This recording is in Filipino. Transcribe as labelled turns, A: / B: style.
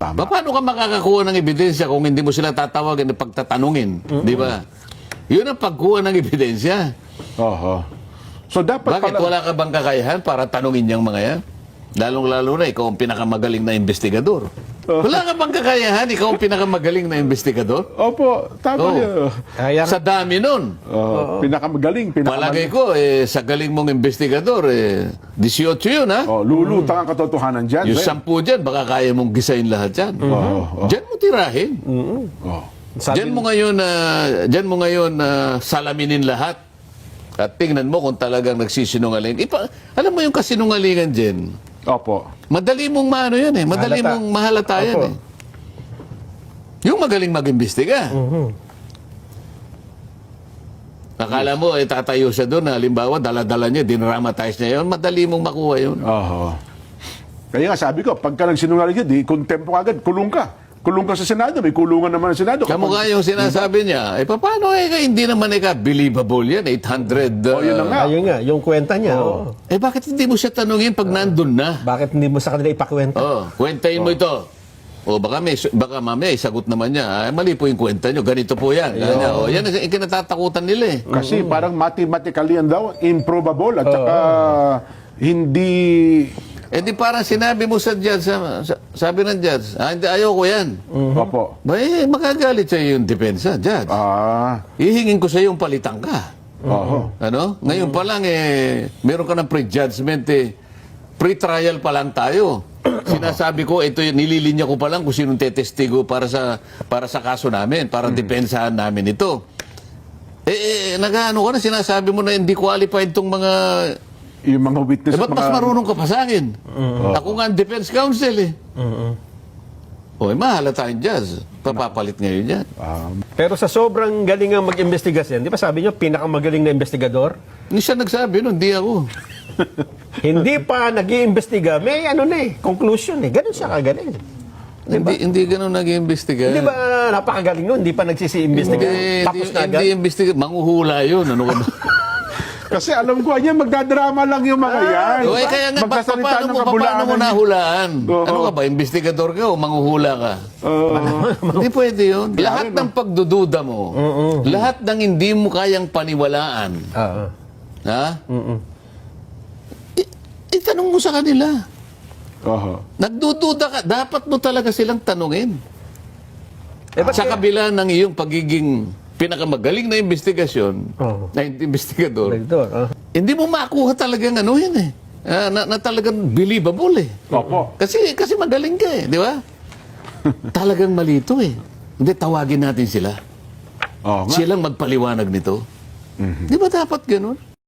A: Tama.
B: Paano ka makakakuha ng ebidensya kung hindi mo sila tatawagan at pagtatanungin? Di ba? Yun ang pagkuha ng ebidensya.
A: Oho. So dapat
B: Bakit
A: pala...
B: wala ka bang kakayahan para tanungin niyang mga yan? Lalong-lalo na, ikaw ang pinakamagaling na investigador. Wala ka bang kakayahan? Ikaw ang pinakamagaling na investigador?
A: Opo, tama
B: Oh.
A: niyo.
B: Sa dami nun.
A: Pinakagaling,
B: Palagay ko, sa galing mong investigador, 18 yun, ha?
A: lulutang ang katotohanan dyan.
B: Yung
A: Ren.
B: 10 dyan, baka kaya mong gisain lahat yan. Diyan mo tirahin.
A: Oh.
B: Diyan mo ngayon salaminin lahat. At tingnan mo kung talagang nagsisinungaling. Alam mo yung kasinungalingan dyan,
A: Opo.
B: madali mong maano yan eh. Madali
C: Mahalata.
B: mong mahalata yan
C: Opo.
B: eh. Yung magaling mag-imbestiga. Akala mo, tatayo siya doon, halimbawa, dala-dala niya, dinramatize niya yun, madali mong makuha yun.
A: Oho. Kaya nga sabi ko, pagka nagsinungaling ka, di kontempo agad, kulong ka. Kulong ka sa Senado, may kulungan naman sa Senado.
B: Kamukha yung sinasabi niya, paano hindi naman believable yan, 800.
A: Oh, yun na nga.
C: Ayun nga, yung kwenta niya.
A: Oo.
C: Oo.
B: Bakit hindi mo siya tanungin pag nandun na?
C: Bakit hindi mo sa kanila ipakwenta?
B: Kwentahin mo ito. Baka mamaya isagot naman niya, mali po yung kwenta niyo, ganito po yan. Ganyan. Yan ang kinatatakutan nila eh.
A: Kasi parang mathematically yan daw, improbable at saka hindi...
B: Di parang sinabi mo sa judge, sabi ng judge, hindi, ayoko yan.
A: Opo.
B: Magagalit sa'yo yung depensa, judge. Ihingin ko sa'yo yung palitan ka.
A: Oho.
B: Ano? Ngayon pa lang, meron ka ng pre-judgment pre-trial pa lang tayo. Sinasabi ko, ito nililinya ko pa lang kung sinong tetestigo para sa kaso namin, para depensahan namin ito. Nag-ano ka na, sinasabi mo na hindi qualified itong mga...
A: Yung mga witness...
B: ba't mas marunong ka pa sa akin? Ako nga ang defense counsel eh. Mahalata yung judge. Papapalit ngayon yan.
C: Pero sa sobrang galing ang mag-investigasyon, di ba sabi niyo, pinakamagaling na investigador?
B: Hindi siya nagsabi nun, hindi ako.
C: Hindi pa nag-iimbestiga, may conclusion eh. Ganun siya kagaling.
B: Hindi ganun nag-iimbestiga.
C: Di ba napakagaling nun, hindi pa nagsisi-imbestiga. Tapos na agad.
B: Hindi imbestiga, manghuhula yun. Ano ka ba?
A: Kasi alam ko, magdadrama lang yung mga yan.
B: Kaya nga,
A: Magsasalita ng
B: paano
A: kabulaan.
B: mo nahulaan?
A: Oo.
B: Ano ka ba, investigador ka o manghuhula ka? Hindi pwede yun. Lahat ng pagdududa mo, lahat ng hindi mo kayang paniwalaan, ha? Itanong mo sa kanila.
A: Oho.
B: Nagdududa ka, dapat mo talaga silang tanungin.
C: ba't
B: Sa kabila ng iyong pagiging pinakamagaling na investigasyon, na investigador, hindi mo makuha talagang ano yan eh. Na talagang believable eh.
A: Opo.
B: Kasi magaling ka eh, di ba? Talagang malito eh. Hindi, tawagin natin sila.
A: Oo nga.
B: Silang magpaliwanag nito. Di ba dapat ganun?